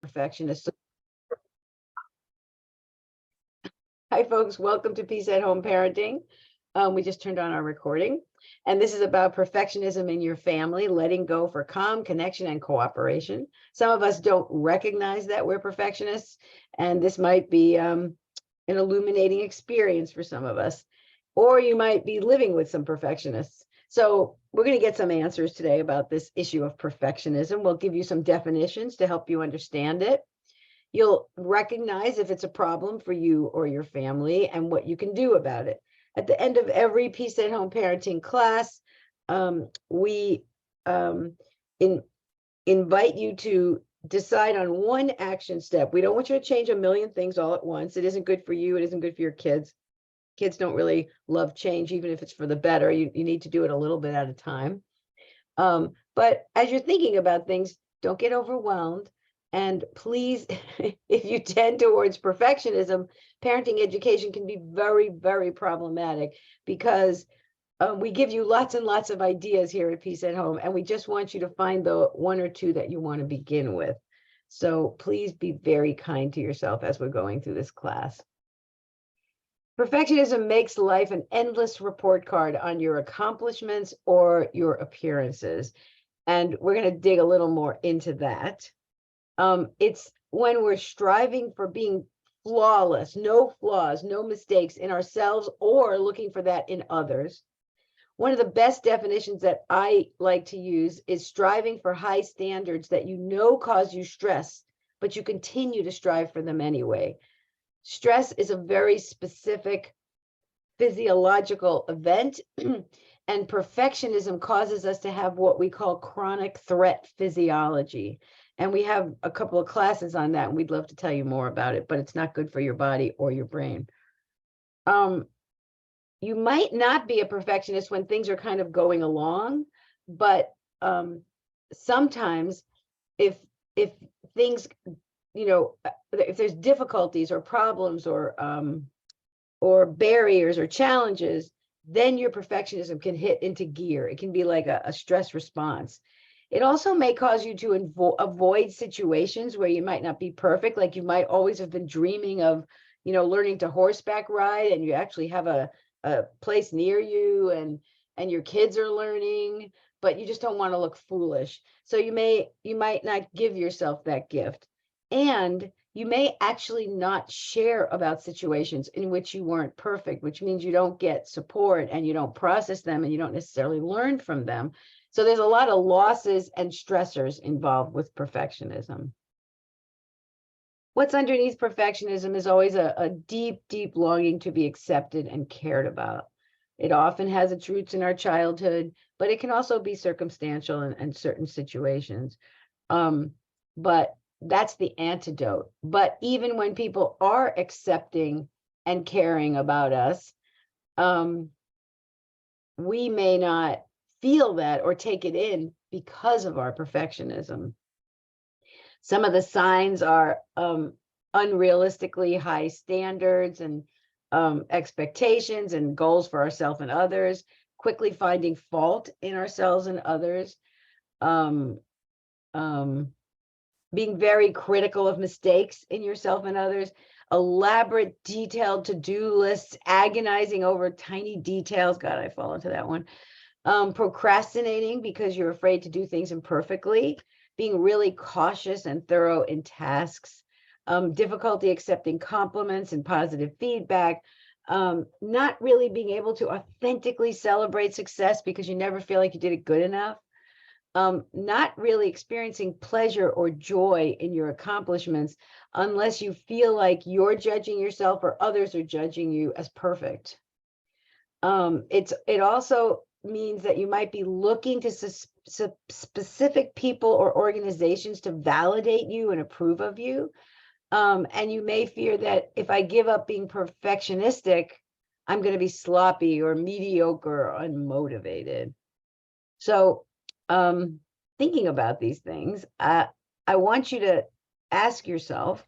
Perfectionist. Hi, folks. Welcome to Peace at Home Parenting. We just turned on our recording, and this is about perfectionism in your family, letting go for calm, connection, and cooperation. Some of us don't recognize that we're perfectionists, and this might be an illuminating experience for some of us, or you might be living with some perfectionists. So we're going to get some answers today about this issue of perfectionism. We'll give you some definitions to help you understand it. You'll recognize if it's a problem for you or your family and what you can do about it. At the end of every Peace at Home Parenting class, we invite you to decide on one action step. We don't want you to change a million things all at once. It isn't good for you. It isn't good for your kids. Kids don't really love change, even if it's for the better. You need to do it a little bit at a time. But as you're thinking about things, don't get overwhelmed. And please, if you tend towards perfectionism, parenting education can be very, very problematic because we give you lots and lots of ideas here at Peace at Home, and we just want you to find the one or two that you want to begin with. So please be very kind to yourself as we're going through this class. Perfectionism makes life an endless report card on your accomplishments or your appearances. And we're going to dig a little more into that. It's when we're striving for being flawless, no flaws, no mistakes in ourselves or looking for that in others. One of the best definitions that I like to use is striving for high standards that you know cause you stress, but you continue to strive for them anyway. Stress is a very specific physiological event, and perfectionism causes us to have what we call chronic threat physiology. And we have a couple of classes on that, and we'd love to tell you more about it, but it's not good for your body or your brain. You might not be a perfectionist when things are kind of going along, but sometimes if things, if there's difficulties or problems or barriers or challenges, then your perfectionism can hit into gear. It can be like a stress response. It also may cause you to avoid situations where you might not be perfect. Like you might always have been dreaming of, learning to horseback ride, and you actually have a place near you and your kids are learning, but you just don't want to look foolish. So you might not give yourself that gift. And you may actually not share about situations in which you weren't perfect, which means you don't get support and you don't process them and you don't necessarily learn from them. So there's a lot of losses and stressors involved with perfectionism. What's underneath perfectionism is always a deep, deep longing to be accepted and cared about. It often has its roots in our childhood, but it can also be circumstantial in certain situations. But that's the antidote. But even when people are accepting and caring about us, we may not feel that or take it in because of our perfectionism. Some of the signs are unrealistically high standards and expectations and goals for ourselves and others, quickly finding fault in ourselves and others, being very critical of mistakes in yourself and others, elaborate, detailed to-do lists, agonizing over tiny details. God, I fall into that one. Procrastinating because you're afraid to do things imperfectly, being really cautious and thorough in tasks, difficulty accepting compliments and positive feedback, not really being able to authentically celebrate success because you never feel like you did it good enough, not really experiencing pleasure or joy in your accomplishments unless you feel like you're judging yourself or others are judging you as perfect. It also means that you might be looking to specific people or organizations to validate you and approve of you. And you may fear that if I give up being perfectionistic, I'm going to be sloppy or mediocre or unmotivated. So thinking about these things, I want you to ask yourself,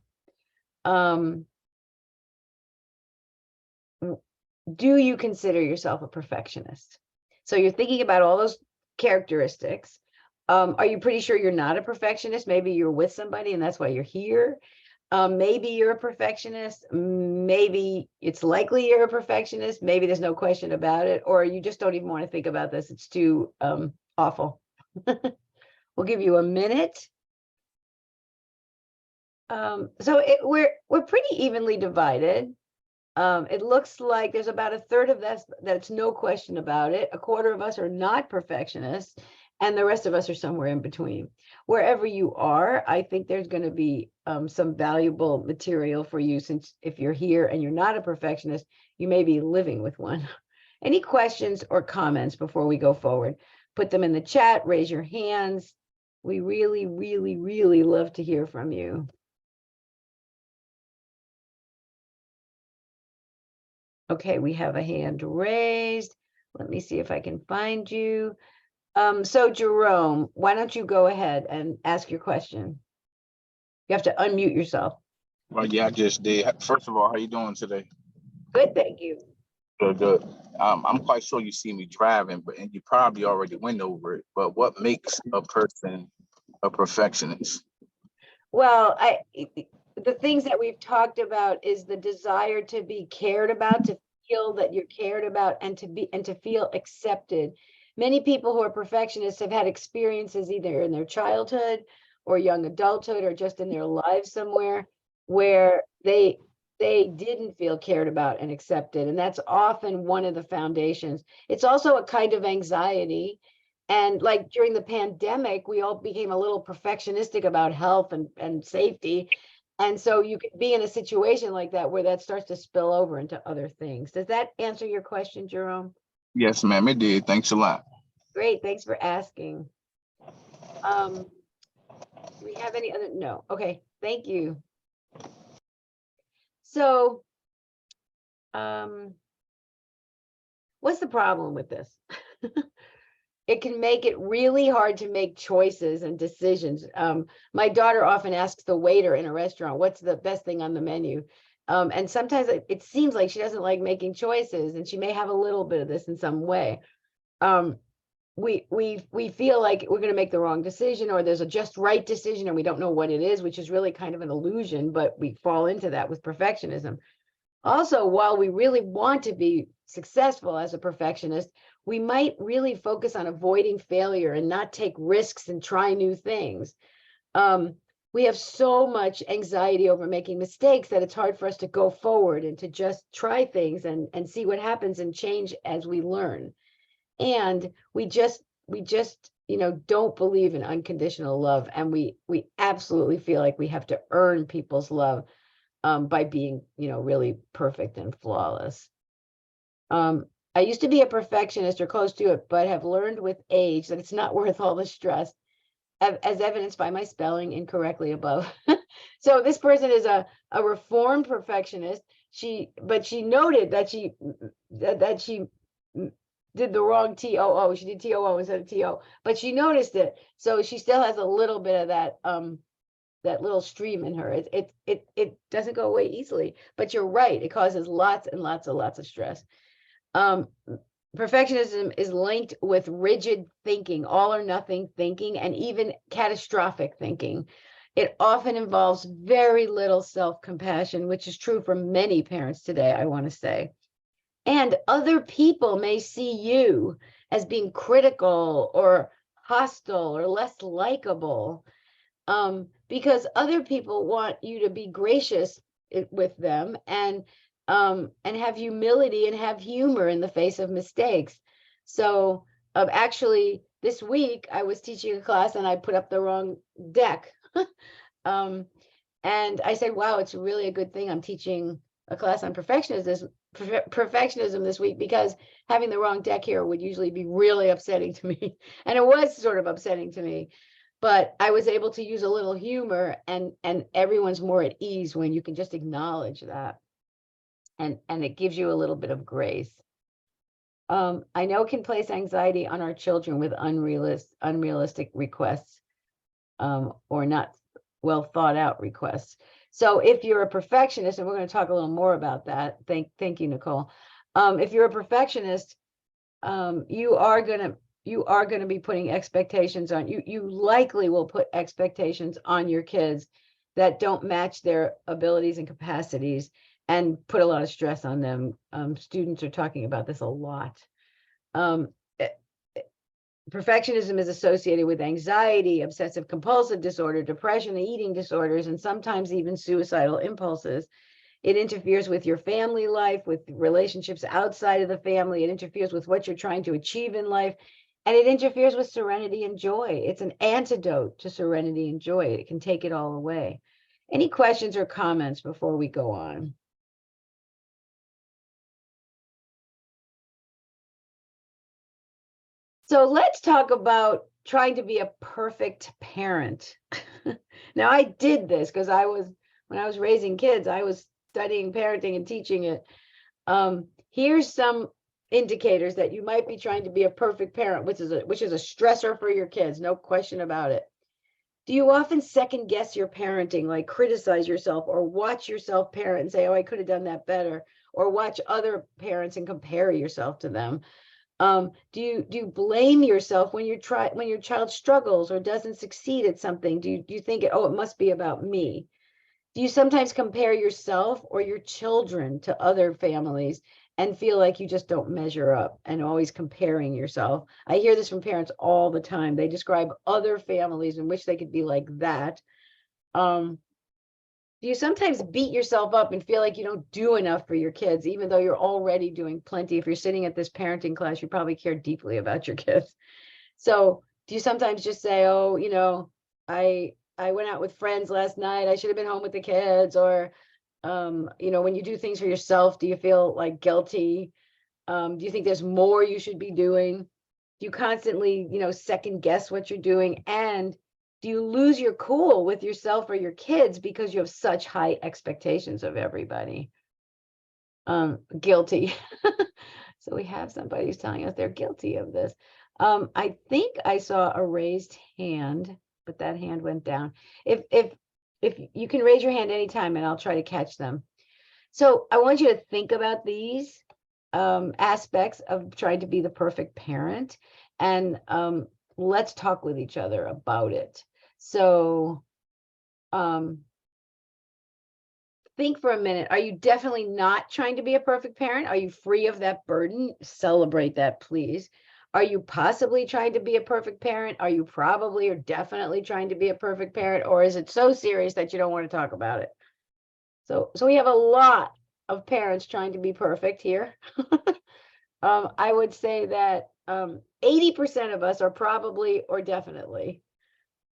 do you consider yourself a perfectionist? So you're thinking about all those characteristics. Are you pretty sure you're not a perfectionist? Maybe you're with somebody and that's why you're here. Maybe you're a perfectionist. Maybe it's likely you're a perfectionist. Maybe there's no question about it, or you just don't even want to think about this. It's too awful. We'll give you a minute. We're pretty evenly divided. It looks like there's about a third of that's no question about it. A quarter of us are not perfectionists, and the rest of us are somewhere in between. Wherever you are, I think there's going to be some valuable material for you, since if you're here and you're not a perfectionist, you may be living with one. Any questions or comments before we go forward? Put them in the chat, raise your hands. We really, really, really love to hear from you. Okay, we have a hand raised. Let me see if I can find you. So Jerome, why don't you go ahead and ask your question? You have to unmute yourself. Well, yeah, I just did. First of all, how you doing today? Good, thank you. Good, good. I'm quite sure you see me driving, and you probably already went over it. But what makes a person a perfectionist? Well, the things that we've talked about is the desire to be cared about, to feel that you're cared about, and to feel accepted. Many people who are perfectionists have had experiences either in their childhood or young adulthood or just in their lives somewhere where they didn't feel cared about and accepted. And that's often one of the foundations. It's also a kind of anxiety. And like during the pandemic, we all became a little perfectionistic about health and safety. And so you could be in a situation like that where that starts to spill over into other things. Does that answer your question, Jerome? Yes, ma'am, it did. Thanks a lot. Great, thanks for asking. Do we have any other? No. Okay, thank you. So, what's the problem with this? It can make it really hard to make choices and decisions. My daughter often asks the waiter in a restaurant, what's the best thing on the menu? And sometimes it seems like she doesn't like making choices, and she may have a little bit of this in some way. We feel like we're going to make the wrong decision, or there's a just right decision and we don't know what it is, which is really kind of an illusion, but we fall into that with perfectionism. Also, while we really want to be successful as a perfectionist, we might really focus on avoiding failure and not take risks and try new things. We have so much anxiety over making mistakes that it's hard for us to go forward and to just try things and see what happens and change as we learn. And we just don't believe in unconditional love, and we absolutely feel like we have to earn people's love by being really perfect and flawless. I used to be a perfectionist or close to it, but have learned with age that it's not worth all the stress, as evidenced by my spelling incorrectly above. So this person is a reformed perfectionist. She noted that she did the wrong TOO. She did TOO instead of TO, but she noticed it. So she still has a little bit of that little stream in her. It doesn't go away easily, but you're right. It causes lots and lots of stress. Perfectionism is linked with rigid thinking, all or nothing thinking, and even catastrophic thinking. It often involves very little self-compassion, which is true for many parents today, I want to say. And other people may see you as being critical or hostile or less likable, because other people want you to be gracious with them and have humility and have humor in the face of mistakes. So actually this week I was teaching a class and I put up the wrong deck. And I said, wow, it's really a good thing I'm teaching a class on perfectionism this week, because having the wrong deck here would usually be really upsetting to me. And it was sort of upsetting to me, but I was able to use a little humor, and everyone's more at ease when you can just acknowledge that. And it gives you a little bit of grace. I know it can place anxiety on our children with unrealistic requests, or not well thought out requests. So if you're a perfectionist, and we're going to talk a little more about that. Thank you, Nicole. If you're a perfectionist, you are going to you are going to be putting expectations on you. You likely will put expectations on your kids that don't match their abilities and capacities and put a lot of stress on them. Students are talking about this a lot. Perfectionism is associated with anxiety, obsessive compulsive disorder, depression, eating disorders, and sometimes even suicidal impulses. It interferes with your family life, with relationships outside of the family. It interferes with what you're trying to achieve in life. And it interferes with serenity and joy. It's an antidote to serenity and joy. It can take it all away. Any questions or comments before we go on? So let's talk about trying to be a perfect parent. Now, I did this because when I was raising kids, I was studying parenting and teaching it. Here's some indicators that you might be trying to be a perfect parent, which is a stressor for your kids, no question about it. Do you often second guess your parenting, like criticize yourself or watch yourself parent and say, oh, I could have done that better, or watch other parents and compare yourself to them? Do you blame yourself when your child struggles or doesn't succeed at something? Do you think, oh, it must be about me? Do you sometimes compare yourself or your children to other families and feel like you just don't measure up and always comparing yourself? I hear this from parents all the time. They describe other families and wish they could be like that. Do you sometimes beat yourself up and feel like you don't do enough for your kids, even though you're already doing plenty? If you're sitting at this parenting class, you probably care deeply about your kids. So do you sometimes just say, oh, I went out with friends last night, I should have been home with the kids? Or, when you do things for yourself, do you feel like guilty? Do you think there's more you should be doing? Do you constantly, second guess what you're doing? And do you lose your cool with yourself or your kids because you have such high expectations of everybody? Guilty. So we have somebody who's telling us they're guilty of this. I think I saw a raised hand, but that hand went down. If you can raise your hand anytime and I'll try to catch them. So I want you to think about these aspects of trying to be the perfect parent, and let's talk with each other about it. So think for a minute. Are you definitely not trying to be a perfect parent? Are you free of that burden? Celebrate that, please. Are you possibly trying to be a perfect parent? Are you probably or definitely trying to be a perfect parent? Or is it so serious that you don't want to talk about it? So we have a lot of parents trying to be perfect here. I would say that 80% of us are probably or definitely.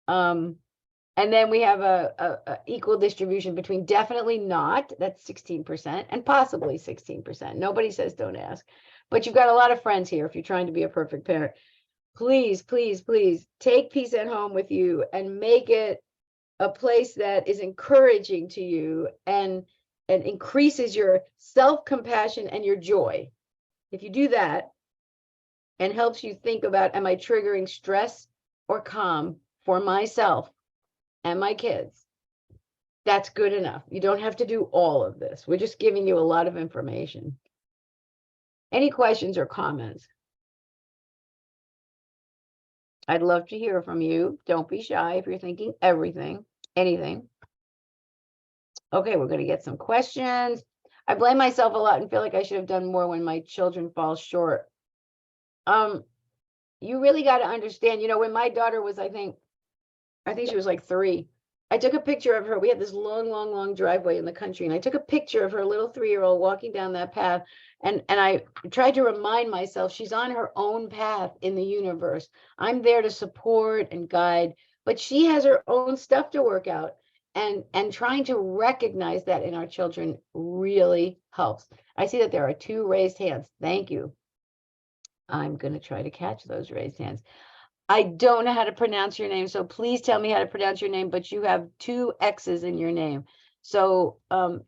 And then we have a equal distribution between definitely not, that's 16%, and possibly 16%. Nobody says don't ask. But you've got a lot of friends here if you're trying to be a perfect parent. Please, please, please take peace at home with you and make it a place that is encouraging to you and increases your self-compassion and your joy. If you do that and helps you think about, am I triggering stress or calm for myself and my kids? That's good enough. You don't have to do all of this. We're just giving you a lot of information. Any questions or comments? I'd love to hear from you. Don't be shy if you're thinking anything. Okay, we're going to get some questions. I blame myself a lot and feel like I should have done more when my children fall short. You really got to understand, when my daughter was, I think she was like 3. I took a picture of her. We had this long driveway in the country, and I took a picture of her little 3-year-old walking down that path. And I tried to remind myself she's on her own path in the universe. I'm there to support and guide, but she has her own stuff to work out. And trying to recognize that in our children really helps. I see that there are 2 raised hands. Thank you. I'm going to try to catch those raised hands. I don't know how to pronounce your name, so please tell me how to pronounce your name, but you have 2 X's in your name. So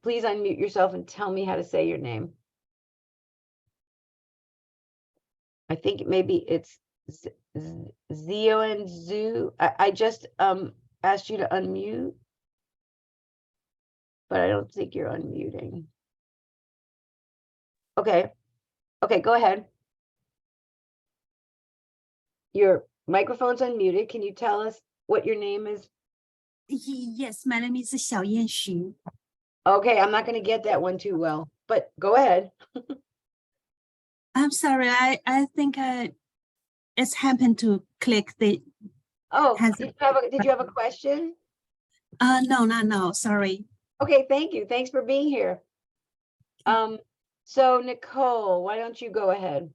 please unmute yourself and tell me how to say your name. I think maybe it's Zio and Zoo. I just asked you to unmute, but I don't think you're unmuting. Okay, go ahead. Your microphone's unmuted. Can you tell us what your name is? Yes, my name is Xiao Yanxu. Okay, I'm not going to get that one too well, but go ahead. I'm sorry, I think it's happened to click the Oh, has did you have a question? no, sorry. Okay, thank you. Thanks for being here. So Nicole, why don't you go ahead?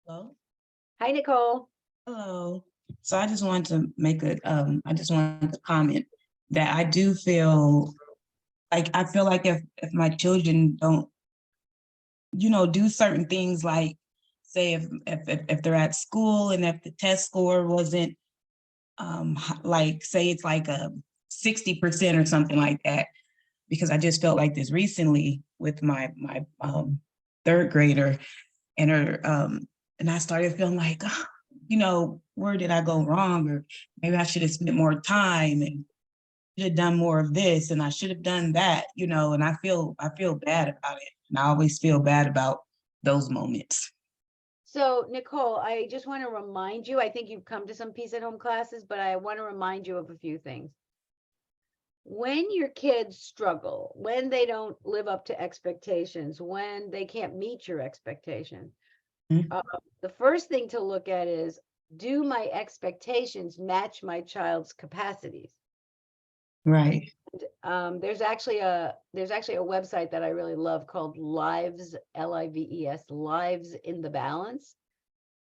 Hello. Hi, Nicole. Hello. So I just wanted to make I just wanted to comment that I do feel like if my children don't, do certain things, like say if they're at school and if the test score wasn't like, say it's like a 60% or something like that, because I just felt like this recently with my third grader and her and I started feeling like, where did I go wrong? Or maybe I should have spent more time and should have done more of this and I should have done that, and I feel bad about it. And I always feel bad about those moments. So Nicole, I just want to remind you, I think you've come to some peace at home classes, but I want to remind you of a few things. When your kids struggle, when they don't live up to expectations, when they can't meet your expectation, the first thing to look at is, do my expectations match my child's capacities? Right. There's actually a website that I really love called Lives, Lives, Lives in the Balance.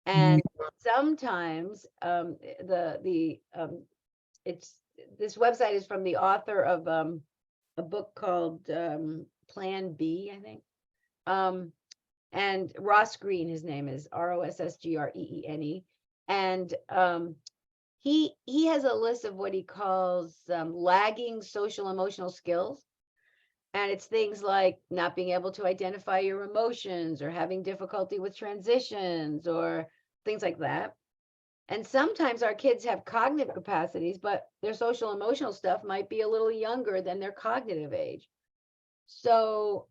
And sometimes it's this website is from the author of a book called Plan B, I think. And Ross Green, his name is Rossgreen. And he has a list of what he calls lagging social emotional skills. And it's things like not being able to identify your emotions or having difficulty with transitions or things like that. And sometimes our kids have cognitive capacities, but their social emotional stuff might be a little younger than their cognitive age. So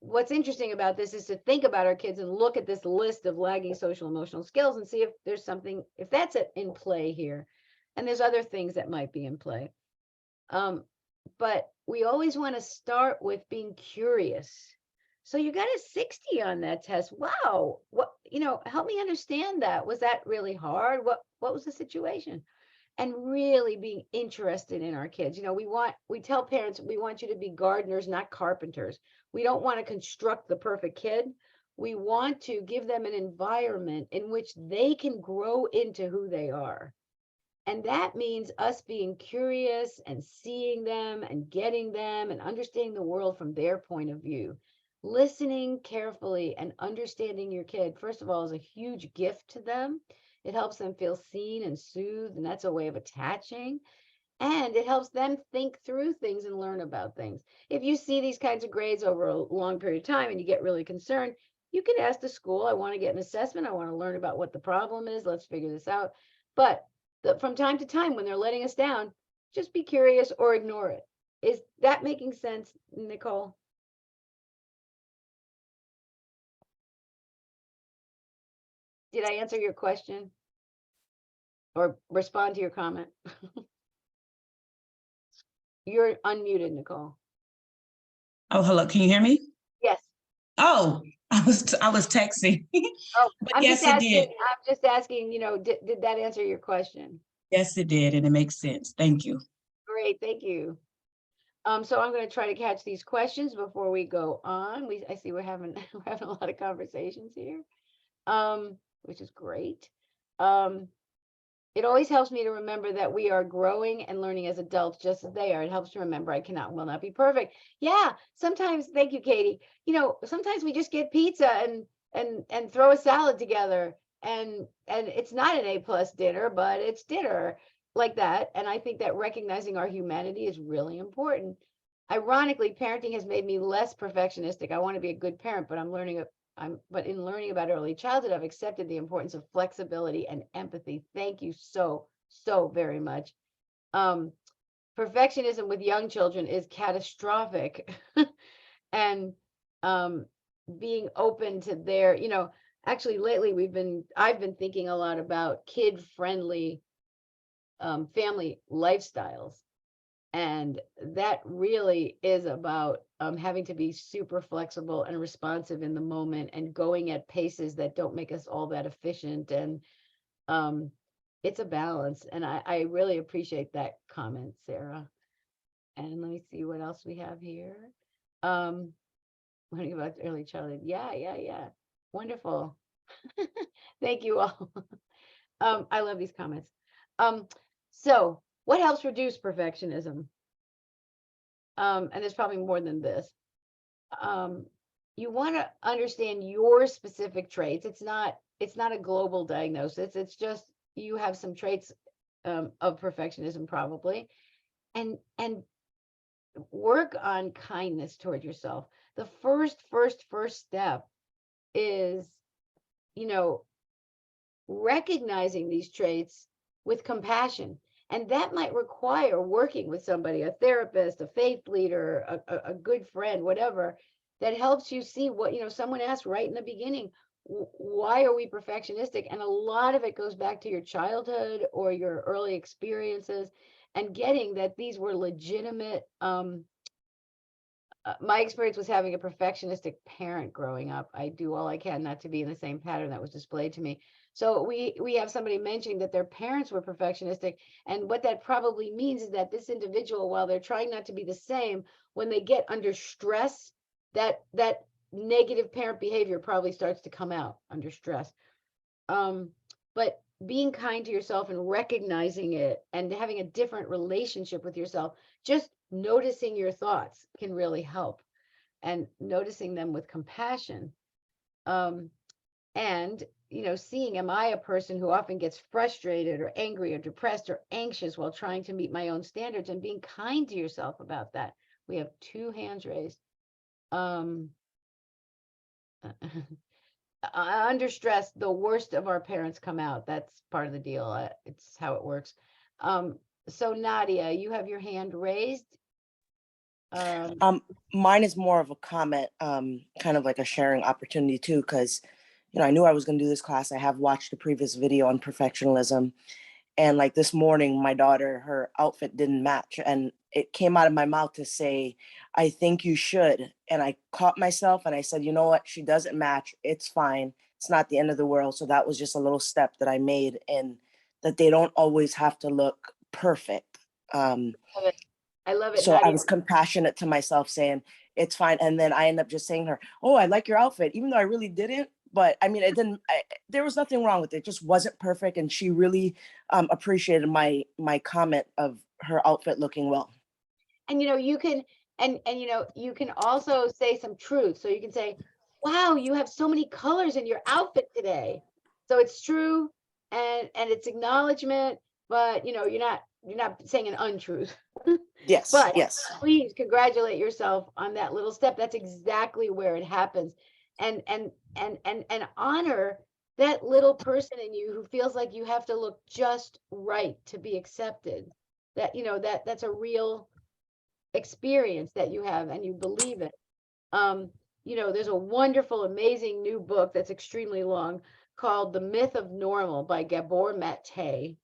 what's interesting about this is to think about our kids and look at this list of lagging social emotional skills and see if there's something, if that's in play here. And there's other things that might be in play. But we always want to start with being curious. So you got a 60 on that test. Wow. What, help me understand that. Was that really hard? What was the situation? And really being interested in our kids. We tell parents, we want you to be gardeners, not carpenters. We don't want to construct the perfect kid. We want to give them an environment in which they can grow into who they are. And that means us being curious and seeing them and getting them and understanding the world from their point of view. Listening carefully and understanding your kid, first of all, is a huge gift to them. It helps them feel seen and soothed, and that's a way of attaching. And it helps them think through things and learn about things. If you see these kinds of grades over a long period of time and you get really concerned, you can ask the school, I want to get an assessment. I want to learn about what the problem is. Let's figure this out. But from time to time, when they're letting us down, just be curious or ignore it. Is that making sense, Nicole? Did I answer your question or respond to your comment? You're unmuted, Nicole. Oh, hello. Can you hear me? Yes. Oh, I was texting. Oh, But I'm yes, just it asking, did. did that answer your question? Yes, it did. And it makes sense. Thank you. Great, thank you. So I'm going to try to catch these questions before we go on. I see we're having a lot of conversations here, which is great. It always helps me to remember that we are growing and learning as adults, just as they are. It helps to remember I will not be perfect. Yeah, sometimes, thank you, Katie. Sometimes we just get pizza and throw a salad together, and it's not an A+ dinner, but it's dinner like that. And I think that recognizing our humanity is really important. Ironically, parenting has made me less perfectionistic. I want to be a good parent, but but in learning about early childhood, I've accepted the importance of flexibility and empathy. Thank you so very much. Perfectionism with young children is catastrophic. And being open to their, actually lately I've been thinking a lot about kid-friendly family lifestyles. And that really is about having to be super flexible and responsive in the moment and going at paces that don't make us all that efficient. And it's a balance. And I really appreciate that comment, Sarah. And let me see what else we have here. Learning about early childhood. Yeah. Wonderful. Thank you all. I love these comments. So what helps reduce perfectionism? And there's probably more than this. You want to understand your specific traits. It's not a global diagnosis. It's just you have some traits of perfectionism probably, and work on kindness toward yourself. The first step is, recognizing these traits with compassion. And that might require working with somebody, a therapist, a faith leader, a good friend, whatever, that helps you see what, someone asked right in the beginning, why are we perfectionistic? And a lot of it goes back to your childhood or your early experiences, and getting that these were legitimate. My experience was having a perfectionistic parent growing up. I do all I can not to be in the same pattern that was displayed to me. So we have somebody mentioning that their parents were perfectionistic, and what that probably means is that this individual, while they're trying not to be the same, when they get under stress, that negative parent behavior probably starts to come out under stress. But being kind to yourself and recognizing it and having a different relationship with yourself, just noticing your thoughts can really help, and noticing them with compassion. And seeing, am I a person who often gets frustrated or angry or depressed or anxious while trying to meet my own standards, and being kind to yourself about that. We have 2 hands raised. Under stress, the worst of our parents come out. That's part of the deal. It's how it works. So Nadia, you have your hand raised. Mine is more of a comment, kind of like a sharing opportunity too, because I knew I was going to do this class. I have watched the previous video on perfectionism, and like this morning, my daughter, her outfit didn't match, and it came out of my mouth to say, "I think you should," and I caught myself and I said, "You know what? She doesn't match. It's fine. It's not the end of the world." So that was just a little step that I made, and that they don't always have to look perfect. I love it. So I Nadia. was compassionate to myself, saying it's fine. And then I end up just saying to her, "Oh, I like your outfit," even though I really didn't. But I mean, there was nothing wrong with it. It just wasn't perfect. And she really appreciated my comment of her outfit looking well. And you can, and you can also say some truth. So you can say, wow, you have so many colors in your outfit today. So it's true, and it's acknowledgement, but you're not saying an untruth. Yes, But yes. please congratulate yourself on that little step. That's exactly where it happens. And honor that little person in you who feels like you have to look just right to be accepted. That that's a real experience that you have, and you believe it. There's a wonderful, amazing new book that's extremely long called The Myth of Normal by Gabor Mate,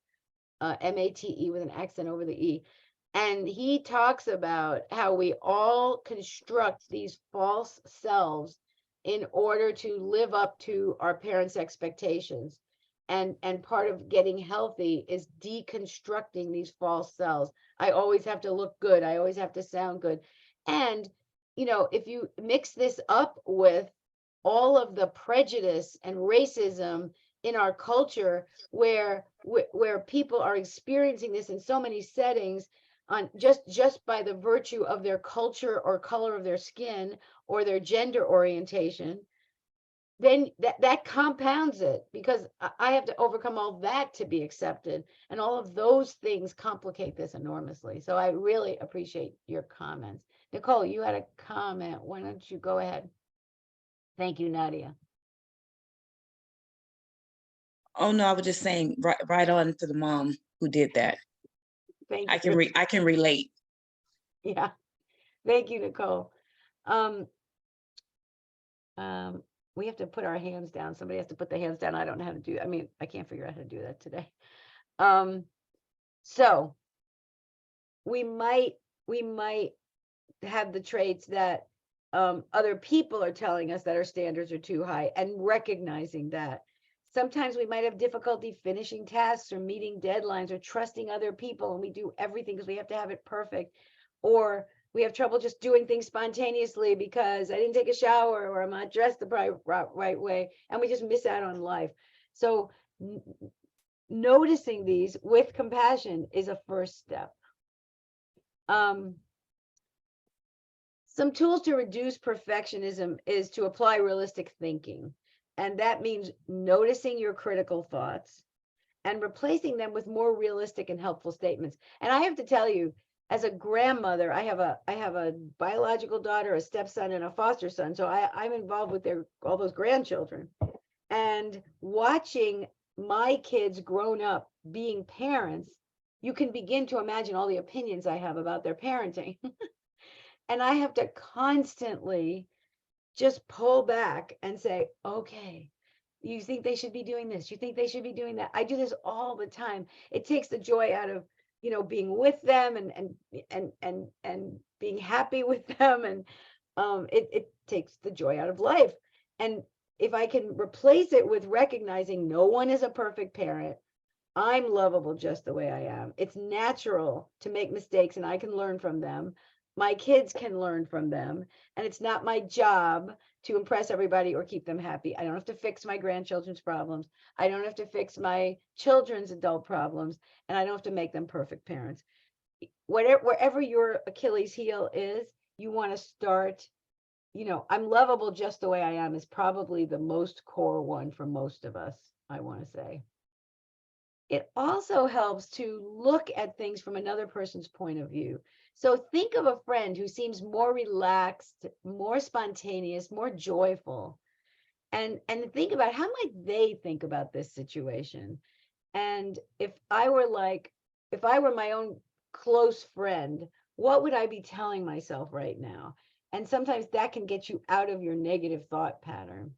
M-A-T-E with an accent over the E. And he talks about how we all construct these false selves in order to live up to our parents' expectations. And part of getting healthy is deconstructing these false selves. I always have to look good. I always have to sound good. And, if you mix this up with all of the prejudice and racism in our culture, where people are experiencing this in so many settings, on just by the virtue of their culture or color of their skin or their gender orientation, then that compounds it, because I have to overcome all that to be accepted, and all of those things complicate this enormously. So I really appreciate your comments. Nicole, you had a comment. Why don't you go ahead? Thank you, Nadia. Oh no, I was just saying right on to the mom who did that. Thank I you. I can relate. Yeah. Thank you, Nicole. We have to put our hands down. Somebody has to put the hands down. I don't know how to do. I mean, I can't figure out how to do that today. So we might have the traits that other people are telling us that our standards are too high, and recognizing that. Sometimes we might have difficulty finishing tasks or meeting deadlines or trusting other people, and we do everything because we have to have it perfect. Or we have trouble just doing things spontaneously because I didn't take a shower or I'm not dressed the right way, and we just miss out on life. So noticing these with compassion is a first step. Some tools to reduce perfectionism is to apply realistic thinking. And that means noticing your critical thoughts and replacing them with more realistic and helpful statements. And I have to tell you, as a grandmother, I have a biological daughter, a stepson, and a foster son. So I'm involved with all those grandchildren. And watching my kids grown up being parents, you can begin to imagine all the opinions I have about their parenting. And I have to constantly just pull back and say, okay, you think they should be doing this, you think they should be doing that. I do this all the time. It takes the joy out of, being with them and being happy with them. And it takes the joy out of life. And if I can replace it with recognizing no one is a perfect parent, I'm lovable just the way I am. It's natural to make mistakes and I can learn from them. My kids can learn from them. And it's not my job to impress everybody or keep them happy. I don't have to fix my grandchildren's problems. I don't have to fix my children's adult problems. And I don't have to make them perfect parents. Wherever your Achilles heel is, you want to start, I'm lovable just the way I am is probably the most core one for most of us, I want to say. It also helps to look at things from another person's point of view. So think of a friend who seems more relaxed, more spontaneous, more joyful, and think about how might they think about this situation. And if I were my own close friend, what would I be telling myself right now? And sometimes that can get you out of your negative thought pattern.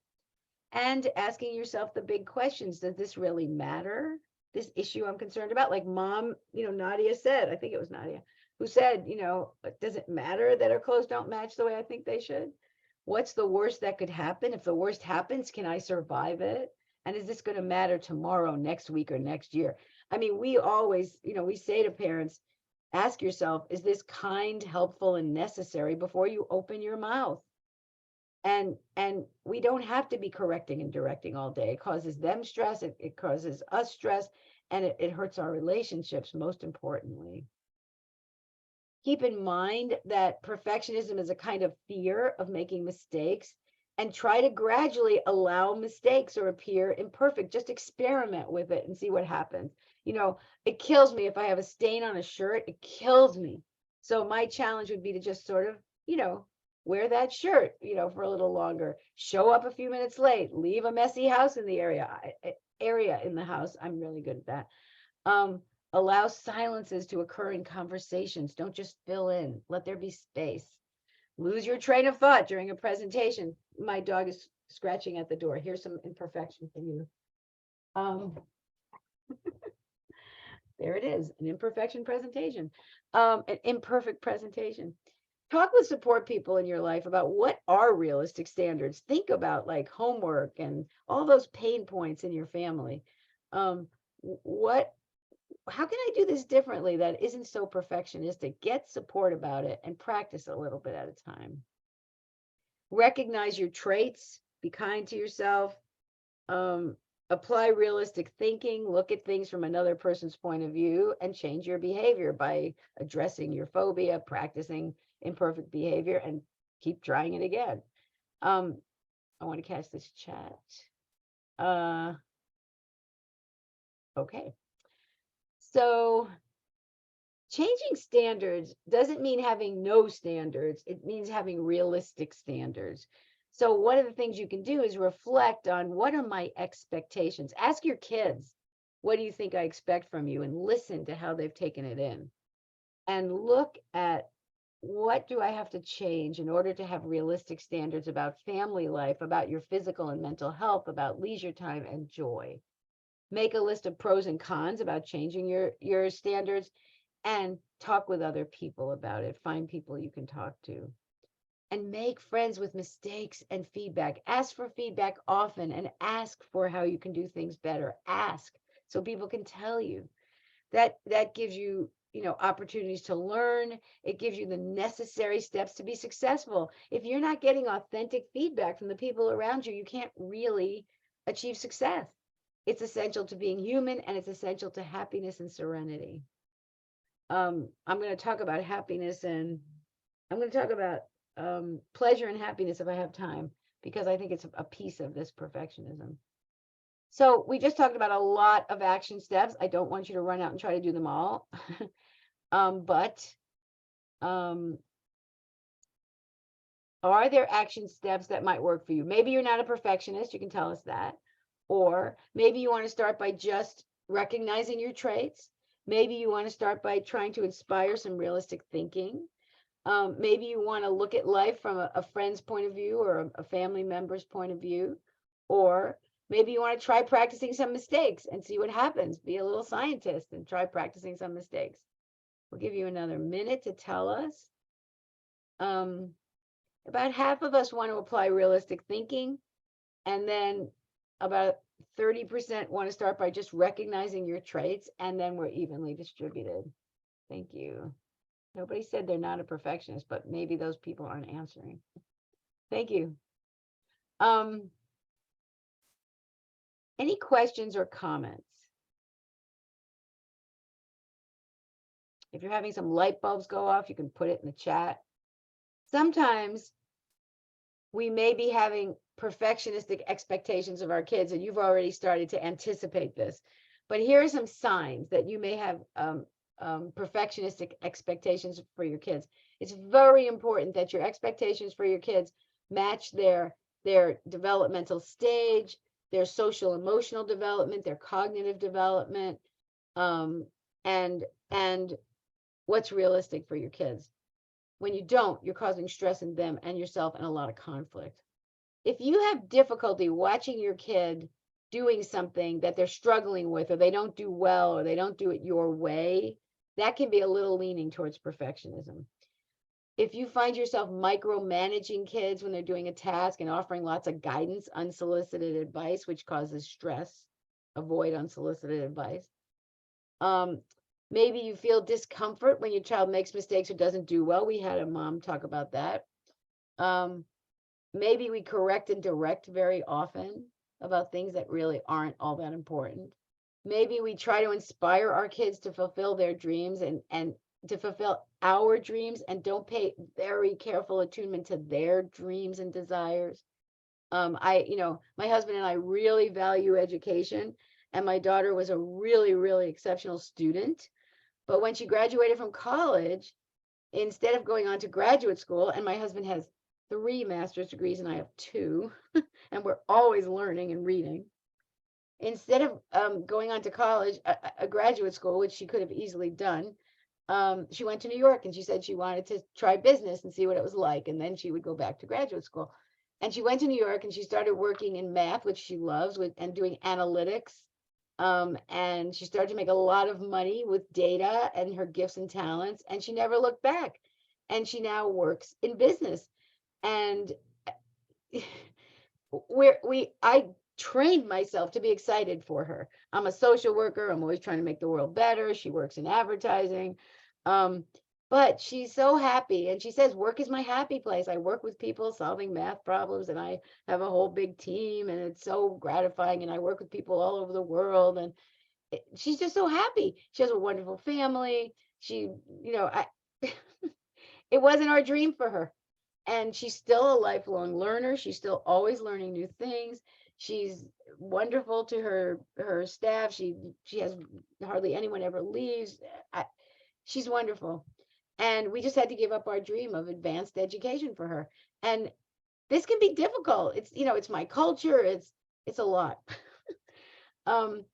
And asking yourself the big questions, does this really matter? This issue I'm concerned about, like mom, Nadia said, I think it was Nadia, who said, does it matter that our clothes don't match the way I think they should? What's the worst that could happen? If the worst happens, can I survive it? And is this going to matter tomorrow, next week, or next year? I mean, we always, we say to parents, ask yourself, is this kind, helpful, and necessary before you open your mouth? And we don't have to be correcting and directing all day. It causes them stress, it causes us stress, and it hurts our relationships, most importantly. Keep in mind that perfectionism is a kind of fear of making mistakes, and try to gradually allow mistakes or appear imperfect. Just experiment with it and see what happens. It kills me if I have a stain on a shirt, it kills me. So my challenge would be to just sort of, wear that shirt, for a little longer, show up a few minutes late, leave a messy house in the area in the house. I'm really good at that. Allow silences to occur in conversations. Don't just fill in, let there be space. Lose your train of thought during a presentation. My dog is scratching at the door. Here's some imperfection for you. There it is, an imperfection presentation, an imperfect presentation. Talk with support people in your life about what are realistic standards. Think about like homework and all those pain points in your family. How can I do this differently that isn't so perfectionistic? Get support about it and practice a little bit at a time. Recognize your traits, be kind to yourself, apply realistic thinking, look at things from another person's point of view, and change your behavior by addressing your phobia, practicing imperfect behavior, and keep trying it again. I want to catch this chat. Okay. So changing standards doesn't mean having no standards. It means having realistic standards. So one of the things you can do is reflect on, what are my expectations? Ask your kids, what do you think I expect from you? And listen to how they've taken it in. And look at what do I have to change in order to have realistic standards about family life, about your physical and mental health, about leisure time and joy? Make a list of pros and cons about changing your standards, and talk with other people about it. Find people you can talk to. And make friends with mistakes and feedback. Ask for feedback often and ask for how you can do things better. Ask so people can tell you. That gives you, opportunities to learn. It gives you the necessary steps to be successful. If you're not getting authentic feedback from the people around you, you can't really achieve success. It's essential to being human, and it's essential to happiness and serenity. I'm going to talk about happiness, and I'm going to talk about pleasure and happiness if I have time, because I think it's a piece of this perfectionism. So we just talked about a lot of action steps. I don't want you to run out and try to do them all. But are there action steps that might work for you? Maybe you're not a perfectionist. You can tell us that. Or maybe you want to start by just recognizing your traits. Maybe you want to start by trying to inspire some realistic thinking. Maybe you want to look at life from a friend's point of view or a family member's point of view. Or maybe you want to try practicing some mistakes and see what happens. Be a little scientist and try practicing some mistakes. We'll give you another minute to tell us. About half of us want to apply realistic thinking, and then about 30% want to start by just recognizing your traits, and then we're evenly distributed. Thank you. Nobody said they're not a perfectionist, but maybe those people aren't answering. Thank you. Any questions or comments? If you're having some light bulbs go off, you can put it in the chat. Sometimes we may be having perfectionistic expectations of our kids, and you've already started to anticipate this. But here are some signs that you may have perfectionistic expectations for your kids. It's very important that your expectations for your kids match their developmental stage, their social emotional development, their cognitive development, and what's realistic for your kids. When you don't, you're causing stress in them and yourself and a lot of conflict. If you have difficulty watching your kid doing something that they're struggling with, or they don't do well, or they don't do it your way, that can be a little leaning towards perfectionism. If you find yourself micromanaging kids when they're doing a task and offering lots of guidance, unsolicited advice, which causes stress, avoid unsolicited advice. Maybe you feel discomfort when your child makes mistakes or doesn't do well. We had a mom talk about that. Maybe we correct and direct very often about things that really aren't all that important. Maybe we try to inspire our kids to fulfill their dreams and to fulfill our dreams, and don't pay very careful attunement to their dreams and desires. My husband and I really value education, and my daughter was a really, really exceptional student. But when she graduated from college, instead of going on to graduate school, and my husband has 3 master's degrees and I have 2, and we're always learning and reading. Instead of going on to college, a graduate school, which she could have easily done, she went to New York, and she said she wanted to try business and see what it was like, and then she would go back to graduate school. And she went to New York and she started working in math, which she loves, and doing analytics. And she started to make a lot of money with data and her gifts and talents, and she never looked back. And she now works in business. And I trained myself to be excited for her. I'm a social worker. I'm always trying to make the world better. She works in advertising. But she's so happy, and she says work is my happy place. I work with people solving math problems, and I have a whole big team, and it's so gratifying, and I work with people all over the world, and she's just so happy. She has a wonderful family. She, it wasn't our dream for her, and she's still a lifelong learner. She's still always learning new things. She's wonderful to her staff. She has hardly anyone ever leaves. She's wonderful. And we just had to give up our dream of advanced education for her. And this can be difficult. It's, it's my culture. It's a lot. Do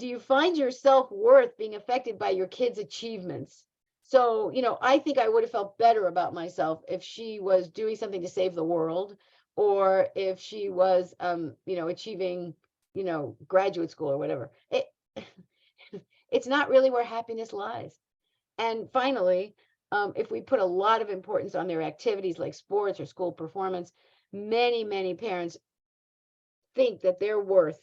you find your self-worth being affected by your kids' achievements? So, you know, I think I would have felt better about myself if she was doing something to save the world, or if she was, you know, achieving, you know, graduate school or whatever. It's not really where happiness lies. And finally, if we put a lot of importance on their activities like sports or school performance, many parents think that their worth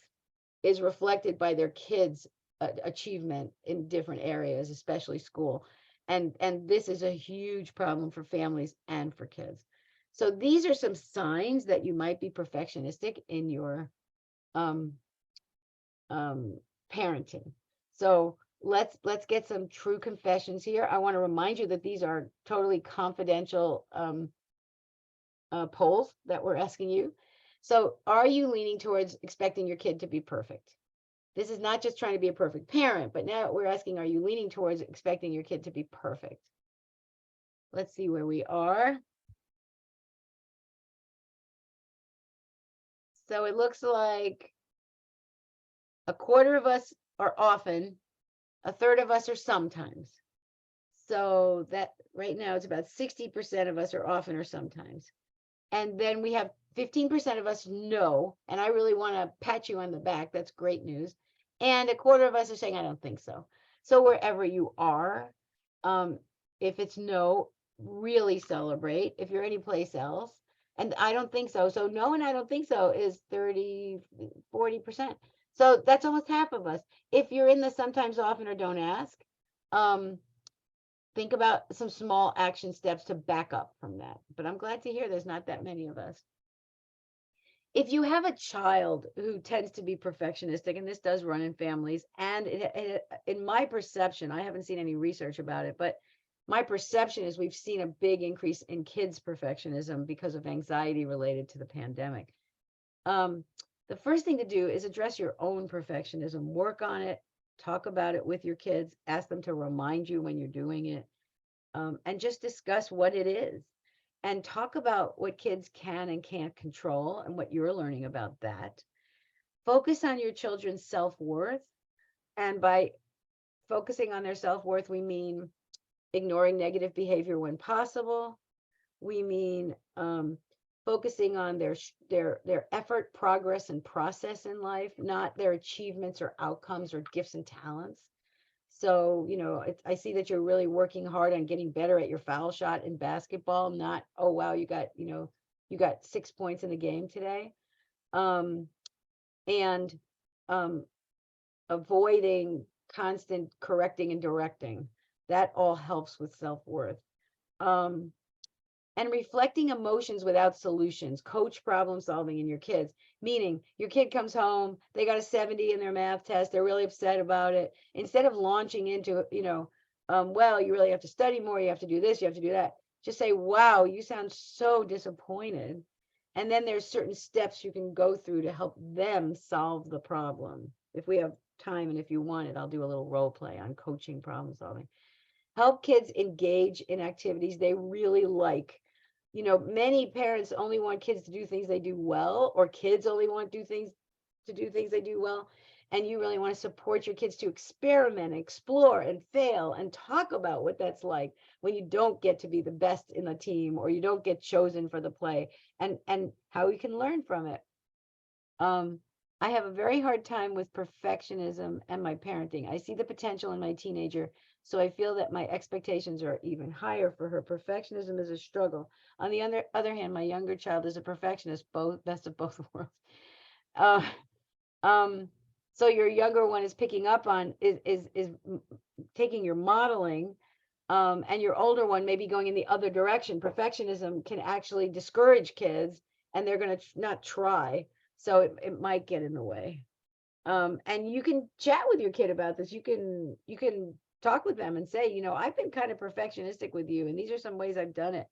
is reflected by their kids' achievement in different areas, especially school. And this is a huge problem for families and for kids. So these are some signs that you might be perfectionistic in your um, parenting. So let's get some true confessions here. I want to remind you that these are totally confidential polls that we're asking you. So are you leaning towards expecting your kid to be perfect? This is not just trying to be a perfect parent, but now we're asking, are you leaning towards expecting your kid to be perfect? Let's see where we are. So it looks like a quarter of us are often, a third of us are sometimes. So that right now it's about 60% of us are often or sometimes. And then we have 15% of us no. And I really want to pat you on the back. That's great news. And a quarter of us are saying, I don't think so. So wherever you are, if it's no, really celebrate. If you're anyplace else, and I don't think so. So no, and I don't think so is 30, 40%. So that's almost half of us. If you're in the sometimes, often, or don't ask, think about some small action steps to back up from that. But I'm glad to hear there's not that many of us. If you have a child who tends to be perfectionistic, and this does run in families, and in my perception, I haven't seen any research about it, but my perception is we've seen a big increase in kids' perfectionism because of anxiety related to the pandemic. The first thing to do is address your own perfectionism, work on it, talk about it with your kids, ask them to remind you when you're doing it, and just discuss what it is. And talk about what kids can and can't control and what you're learning about that. Focus on your children's self-worth. And by focusing on their self-worth, we mean ignoring negative behavior when possible. We mean focusing on their effort, progress, and process in life, not their achievements or outcomes or gifts and talents. So, you know, I see that you're really working hard on getting better at your foul shot in basketball, not, oh, wow, you got 6 points in the game today. And avoiding constant correcting and directing. That all helps with self-worth. And reflecting emotions without solutions. Coach problem solving in your kids, meaning your kid comes home, they got a 70 in their math test, they're really upset about it. Instead of launching into, you know, well, you really have to study more, you have to do this, you have to do that. Just say, wow, you sound so disappointed. And then there's certain steps you can go through to help them solve the problem. If we have time and if you want it, I'll do a little role play on coaching problem solving. Help kids engage in activities they really like. You know, many parents only want kids to do things they do well, or kids only want to do things they do well. And you really want to support your kids to experiment, explore, and fail, and talk about what that's like when you don't get to be the best in the team, or you don't get chosen for the play, and how you can learn from it. I have a very hard time with perfectionism and my parenting. I see the potential in my teenager, so I feel that my expectations are even higher for her. Perfectionism is a struggle. On the other hand, my younger child is a perfectionist, both best of both worlds. So your younger one is picking up on is taking your modeling, and your older one may be going in the other direction. Perfectionism can actually discourage kids, and they're going to not try. So it might get in the way. And you can chat with your kid about this. You can talk with them and say, you know, I've been kind of perfectionistic with you, and these are some ways I've done it.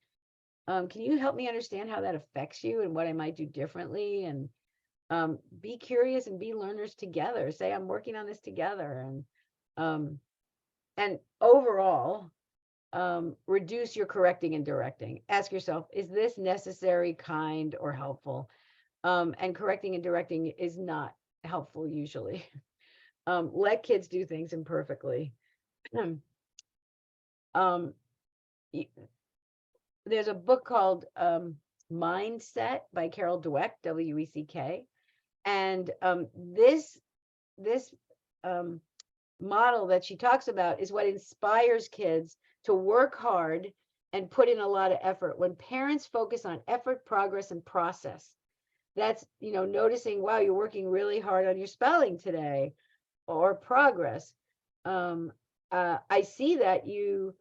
Can you help me understand how that affects you and what I might do differently? And be curious and be learners together. Say, I'm working on this together. And overall, reduce your correcting and directing. Ask yourself, is this necessary, kind, or helpful? And correcting and directing is not helpful usually. Let kids do things imperfectly. um, there's a book called Mindset by Carol Dweck, W-E-C-K. And this model that she talks about is what inspires kids to work hard and put in a lot of effort. When parents focus on effort, progress, and process, that's, noticing, wow, you're working really hard on your spelling today, or progress. I see that you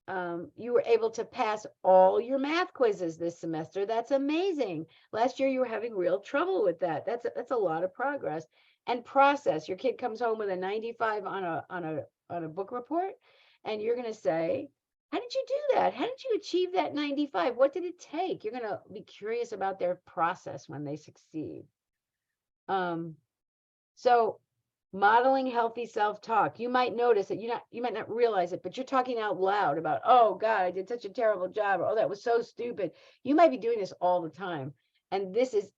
were able to pass all your math quizzes this semester. That's amazing. Last year you were having real trouble with that. That's a lot of progress. And process. Your kid comes home with a 95 on a book report, and you're going to say, how did you do that? How did you achieve that 95? What did it take? You're going to be curious about their process when they succeed. So modeling healthy self-talk. You might notice that you might not realize it, but you're talking out loud about, oh God, I did such a terrible job, or oh, that was so stupid. You might be doing this all the time, and this is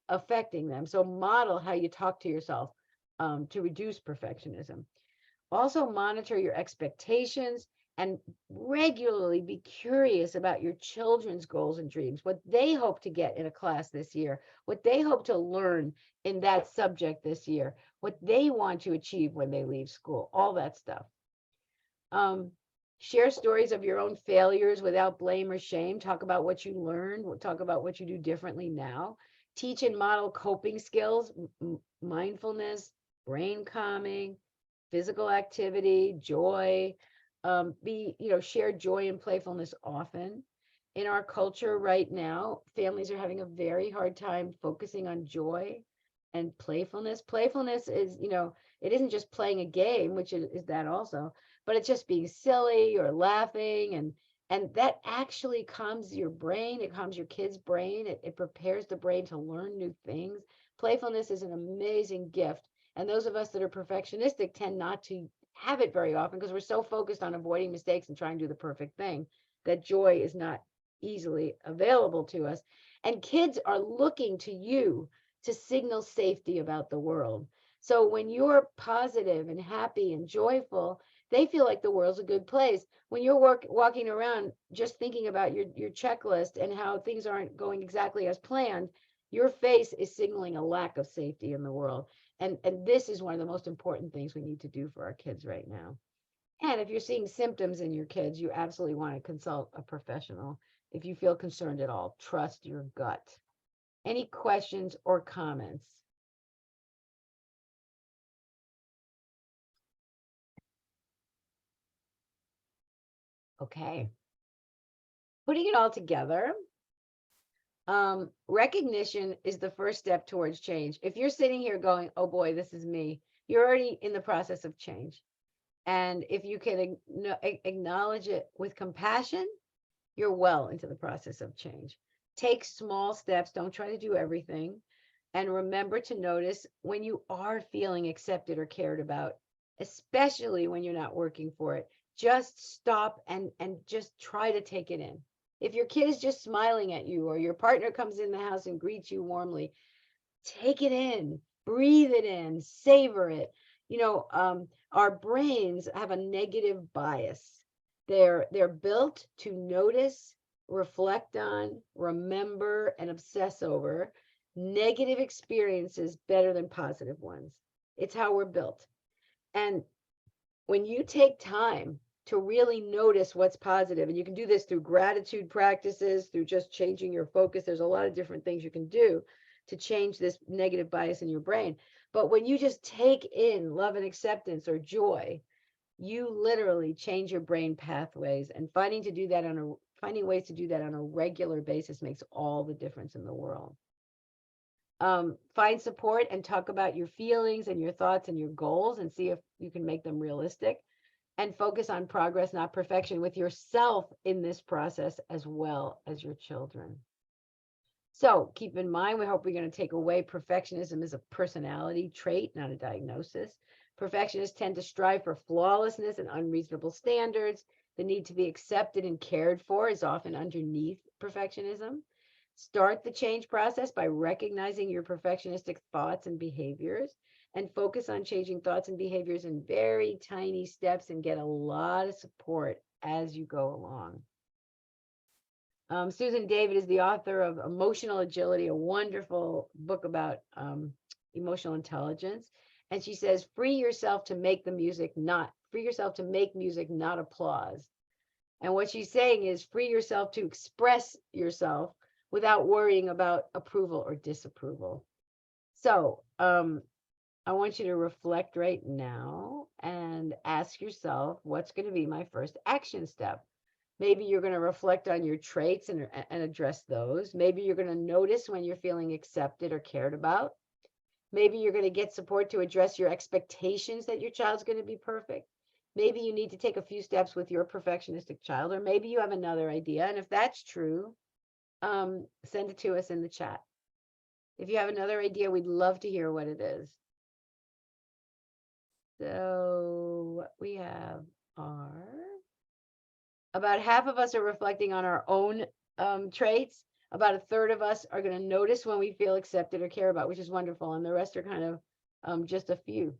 affecting them. So model how you talk to yourself to reduce perfectionism. Also monitor your expectations and regularly be curious about your children's goals and dreams, what they hope to get in a class this year, what they hope to learn in that subject this year, what they want to achieve when they leave school, all that stuff. Share stories of your own failures without blame or shame. Talk about what you learned. Talk about what you do differently now. Teach and model coping skills, mindfulness, brain calming, physical activity, joy. Share joy and playfulness often. In our culture right now, families are having a very hard time focusing on joy and playfulness. Playfulness is, it isn't just playing a game, which is that also, but it's just being silly or laughing, and that actually calms your brain. It calms your kid's brain. It prepares the brain to learn new things. Playfulness is an amazing gift. And those of us that are perfectionistic tend not to have it very often because we're so focused on avoiding mistakes and trying to do the perfect thing that joy is not easily available to us. And kids are looking to you to signal safety about the world. So when you're positive and happy and joyful, they feel like the world's a good place. When you're walking around just thinking about your checklist and how things aren't going exactly as planned, your face is signaling a lack of safety in the world. And this is one of the most important things we need to do for our kids right now. And if you're seeing symptoms in your kids, you absolutely want to consult a professional. If you feel concerned at all, trust your gut. Any questions or comments? Okay. Putting it all together, recognition is the first step towards change. If you're sitting here going, oh boy, this is me, you're already in the process of change. And if you can acknowledge it with compassion, you're well into the process of change. Take small steps. Don't try to do everything. And remember to notice when you are feeling accepted or cared about, especially when you're not working for it. Just stop and just try to take it in. If your kid is just smiling at you or your partner comes in the house and greets you warmly, take it in, breathe it in, savor it. Our brains have a negative bias. They're built to notice, reflect on, remember, and obsess over negative experiences better than positive ones. It's how we're built. And when you take time to really notice what's positive, and you can do this through gratitude practices, through just changing your focus, there's a lot of different things you can do to change this negative bias in your brain. But when you just take in love and acceptance or joy, you literally change your brain pathways, and finding ways to do that on a regular basis makes all the difference in the world. Find support and talk about your feelings and your thoughts and your goals and see if you can make them realistic, and focus on progress, not perfection, with yourself in this process as well as your children. So keep in mind, we hope we're going to take away perfectionism as a personality trait, not a diagnosis. Perfectionists tend to strive for flawlessness and unreasonable standards. The need to be accepted and cared for is often underneath perfectionism. Start the change process by recognizing your perfectionistic thoughts and behaviors, and focus on changing thoughts and behaviors in very tiny steps, and get a lot of support as you go along. Susan David is the author of Emotional Agility, a wonderful book about emotional intelligence. And she says, free yourself to make music, not applause. And what she's saying is free yourself to express yourself without worrying about approval or disapproval. So I want you to reflect right now and ask yourself, what's going to be my first action step? Maybe you're going to reflect on your traits and address those. Maybe you're going to notice when you're feeling accepted or cared about. Maybe you're going to get support to address your expectations that your child's going to be perfect. Maybe you need to take a few steps with your perfectionistic child, or maybe you have another idea. And if that's true, send it to us in the chat. If you have another idea, we'd love to hear what it is. So what we have are about half of us are reflecting on our own traits. About a third of us are going to notice when we feel accepted or care about, which is wonderful. And the rest are kind of just a few.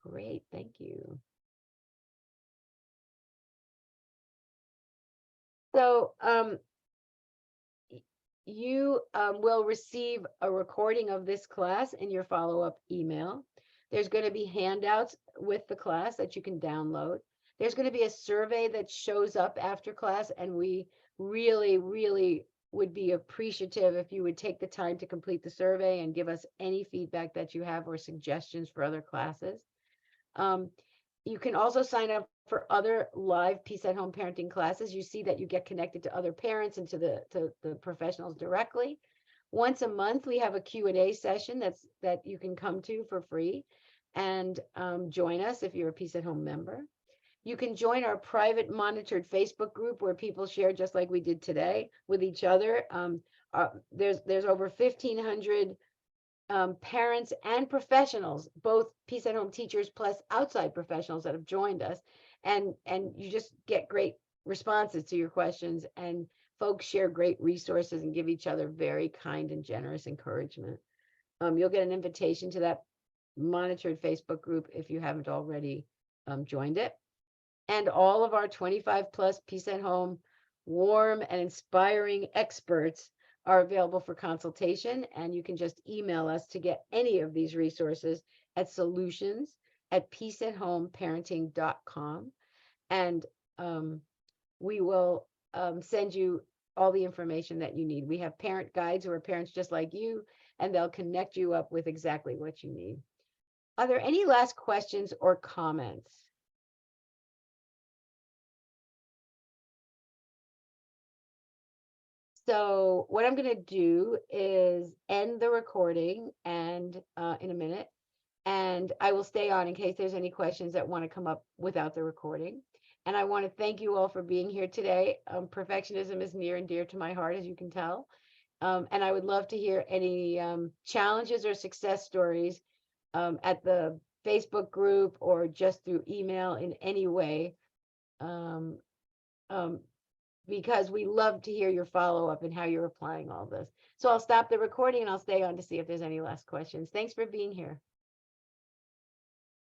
Great, thank you. So you will receive a recording of this class in your follow-up email. There's going to be handouts with the class that you can download. There's going to be a survey that shows up after class, and we really, really would be appreciative if you would take the time to complete the survey and give us any feedback that you have or suggestions for other classes. You can also sign up for other live Peace at Home parenting classes. You see that you get connected to other parents and to the professionals directly. Once a month, we have a Q&A session that you can come to for free and join us if you're a Peace at Home member. You can join our private monitored Facebook group where people share just like we did today with each other. There's over 1,500 parents and professionals, both Peace at Home teachers plus outside professionals that have joined us. And you just get great responses to your questions, and folks share great resources and give each other very kind and generous encouragement. You'll get an invitation to that monitored Facebook group if you haven't already joined it. And all of our 25 plus Peace at Home warm and inspiring experts are available for consultation, and you can just email us to get any of these resources at solutions@peaceathomeparenting.com, and we will send you all the information that you need. We have parent guides who are parents just like you, and they'll connect you up with exactly what you need. Are there any last questions or comments? So what I'm going to do is end the recording and in a minute, and I will stay on in case there's any questions that want to come up without the recording. And I want to thank you all for being here today. Perfectionism is near and dear to my heart, as you can tell. And I would love to hear any challenges or success stories at the Facebook group or just through email in any way. Because we love to hear your follow-up and how you're applying all this. So I'll stop the recording and I'll stay on to see if there's any last questions. Thanks for being here.